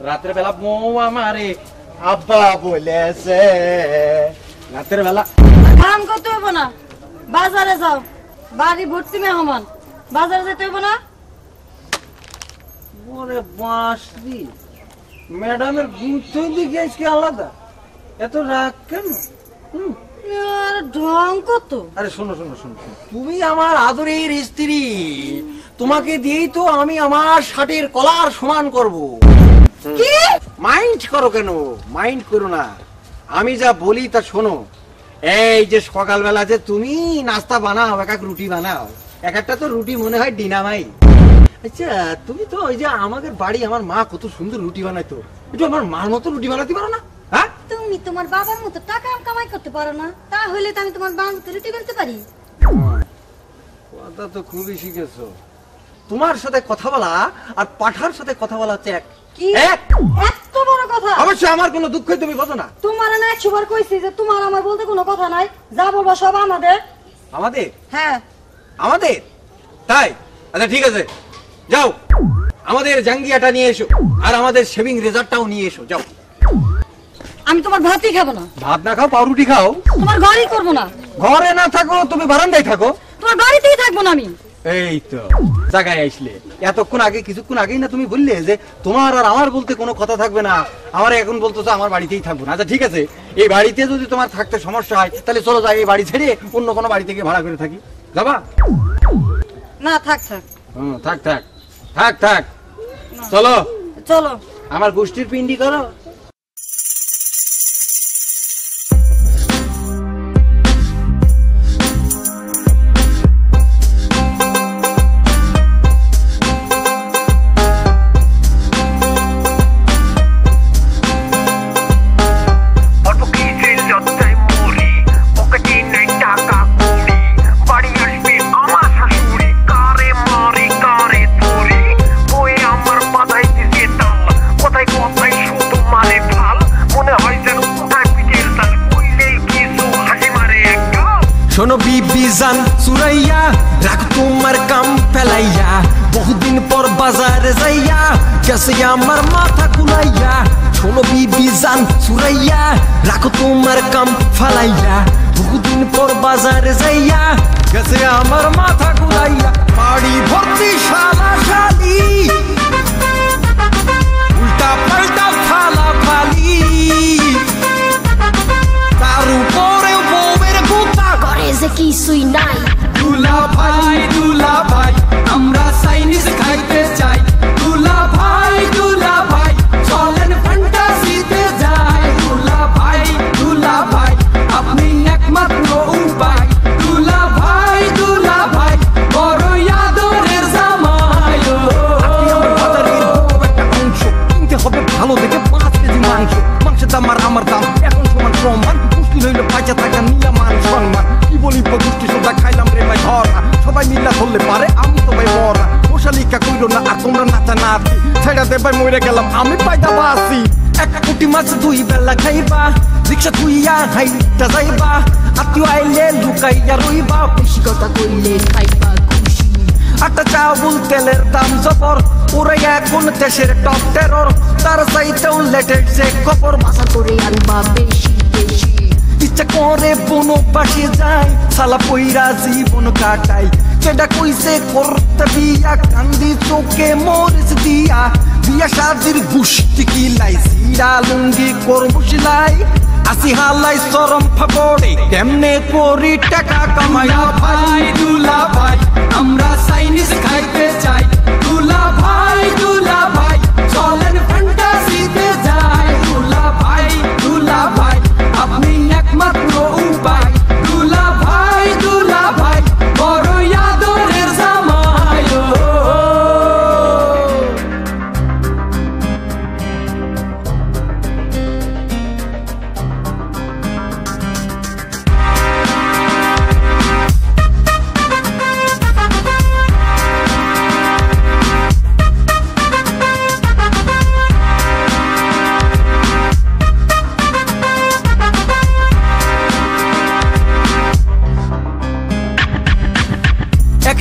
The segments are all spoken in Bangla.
রাতের বেলা বউ আমারে আব্বা বলেছে। রাতের বেলা কাম করতে হইব না, বাজারে যাও, বাড়ি ভর্তি মেহমান, বাজারে যেতে হইব না। ওরে বাঁশরি, ম্যাডামের গুছিয়ে দিকে আজকে আলাদা, এত রাগ কেন? ঢং কত? আরে শোনো শোনো শোনো, তুমি আমার আদরের স্ত্রী, তোমাকে দিয়েই তো আমি আমার শার্টের কলার সমান করব। কি মাইন্ড করো কেন? মাইন্ড করো না, আমি যা বলি তা শোনো। এই যে সকালবেলা যে তুমি নাস্তা বানাও, এক এক রুটি বানাও, এক একটা তো রুটি মনে হয় ডিনামাই। আচ্ছা তুমি তো ওই যে আমাদের বাড়ি আমার মা কত সুন্দর রুটি বানাইতো, একটু আমার মার মতো রুটি বানাতে পারো না? হ্যাঁ, তুমি তোমার বাবার মতো টাকা কামাই করতে পারো না, তাহলে তো আমি তোমার বাবার মতো রুটি বানাতে পারি। কথা তো খুবই শিখেছো। তোমার সাথে কথা বলা আর পাঠার সাথে কথা বলা হচ্ছে এক। কি এত বড় কথা? অবশ্যই আমার কোনো দুঃখই তুমি বোঝো না। তোমার না 100 বার কইছি যে তোমার আমার বলতে কোনো কথা নাই, যা বলবো সব আমাদের। আমাদের? হ্যাঁ আমাদের? তাই? আচ্ছা ঠিক আছে, যাও আমাদের জাঙ্গিয়াটা নিয়ে এসো আর আমাদের শেভিং রেজারটাও নিয়ে এসো, যাও। আমি তোমার ভাতই খাবো না। ভাত না খাও, পাউরুটি খাও। তোমার ঘরই করবো না। ঘরে না থাকো, তুমি বারান্দায় থাকো। তোমার বাড়িতেই থাকবো না আমি। এই তো জায়গায় আসলে। এতক্ষণ আগে, কিছুক্ষণ আগেই না তুমি বললে যে তোমার আর আমার বলতে কোনো কথা থাকবে না, আমার এখন বলতো আমার বাড়িতেই থাকবো না। আচ্ছা ঠিক আছে, এই বাড়িতে যদি তোমার থাকতে সমস্যা হয় তাহলে চলো যাই, এই বাড়ি ছেড়ে অন্য কোনো বাড়ি থেকে ভাড়া করে থাকি, যাবা? না থাক থাক। থাক থাক থাক থাক, চলো চলো। আমার গোষ্ঠীর পিন্ডি করো। শোনো বিবি জান সুরাইয়া, রাখ তোমার কাম ফেলাইয়া, বহুদিন পর বাজারে যাইয়া গেছে আমার মাথা কুলাইয়া। শোনো বিবি জান সুরাইয়া, রাখো তোমার কাম ফেলাইয়া, বহুদিন পর বাজারে যাইয়া গেছে আমার মাথা কুলাইয়া। বাড়ি ভর্তি শালা শালি, উল্টা পাল্টা ফালা ফালি, তার উপরে বউয়ের গুতা করে যে কিছুই নাই। দুলা ভাই আমরা চাইনিজ খাইতে চাই। দুলা ভাই চলেন ফ্যান্টাসিতে যাই। দুলা ভাই আপনি একমাত্র উপায়। দুলা ভাই বড় আদরের জামাই। একটা অংশ কিনতে হবে ভালো দেখে 5 কেজি মাংস। মাংসের দাম আর আমার দাম এখন সমান সমান, মুশকিল হইলো পাইচা থাকা নিয়া মান সম্মান। কি বলি গোষ্ঠী সোজা খাইলাম রে ভাই ধরা, সবাই মিল্লা ধরলে পারে আমি তো ভাই মরা। মশালিকা কইলো না আর তোমরা নাচা নাচি, ছেড়া দে ভাই মরে গেলাম আমি পাইতা বাসি। 1 কোটি মাছ 2 বেলা খাইবা, রিক্সা তুইয়া হাইটা যাইবা, আত্মীয় আইলে লুকাইয়া রইবা, বেশি কথা কইলে খাইবা খুশি। আটা চাউল তেলের দাম জবর, ওরে এখন দেশের টপ টেরর, তার চাইতেও লেটেস্ট খবর। বাসা করে আনবা বেশি বেশি, ইচ্ছা করে বনবাসে যায়, সালা পইরা জীবন কাটাই। কেডা কইছে করতে বিয়া, কান্দি চোখে মরিচ দিয়া, বিয়া শাদির গুষ্টি কি লাই, সিরা লুঙ্গি কর্মশিলাই, আসি হালাই চরম ফাপড়ে, কেমনে করি টাকা কামাইয়া। ভাই দুলা ভাই আমরা চাইনিজ খাইতে চাই। দুলা ভাই চলেন ফ্যান্টাসিতে যাই। দুলা ভাই আপনি একমাত্র উপায়। দুলা ভাই বড় আদরের জামাই।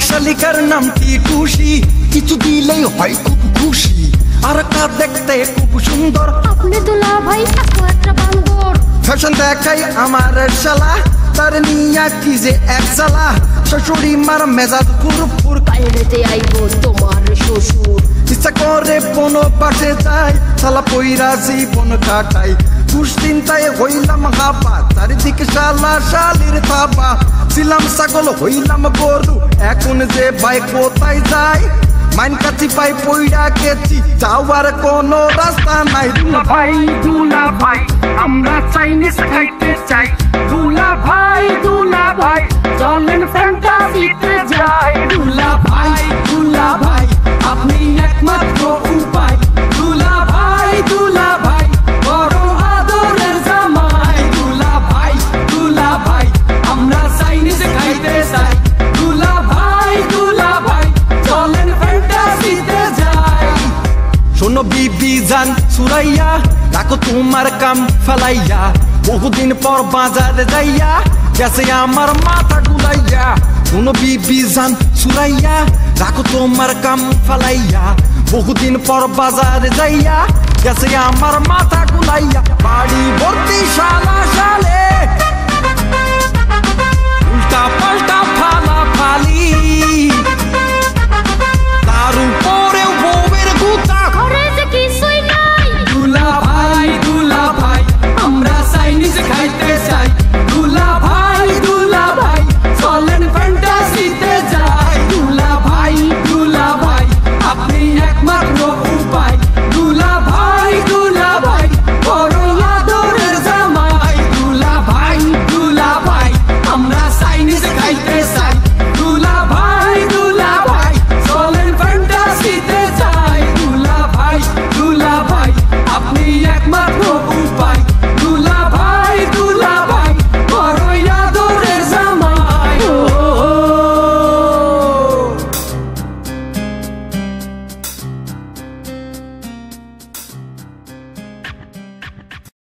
শালিকার নাম টিটুসি, কিছু দিলেই হয় খুব খুশি। তারকা দেখতে খুব সুন্দর, আপনি দুলা ভাই এত একটা বান্দর। ফ্যাশন দেখাই আমার শালা, তার নিয়া কি যে এক জ্বালা, শাশুড়ি মার মেজাজ ফুরফুর, বাইরেতে আইব তোমার শ্বশুর। ইচ্ছা করে বনো পাশে যাই, শালা পইরা জীবন কাটাই, দুশ্চিন্তায় হইলাম হাবা, চারিদিকে শালা শালির থাবা, ছিলাম ছাগল হইলাম গরু, এখন যে ভাই কোথায় যাই, মাইন কাছি পাই পইরা গেছি, যাওয়ার কোনো রাস্তা নাই। দুলা ভাই আমরা চাইনিজ খাইতে চাই, দুলা ভাই চলেন ফ্যান্টাসিতে যাই। দুলা ভাই আপনি একমাত্র উপায়, দুলা ভাই বড় আদরের জামাই। দুলা ভাই আমরা চাইনিজ খাইতে চাই, দুলা ভাই চলেন ফ্যান্টাসিতে যাই। শোনো বিবি জান সুরাইয়া, রাখো তোমার কাম ফেলাইয়া, বহুদিন পর বাজারে যাইয়া গেছে আমার মাথা গুলাইয়া। শোনো বিবি জান সুরাইয়া, রাখো তোমার কাম ফেলাইয়া, বহুদিন পর বাজারে যাইয়া গেছে আমার মাথা গুলাইয়া। বাড়ি ভর্তি শালা শালে, উল্টা পাল্টা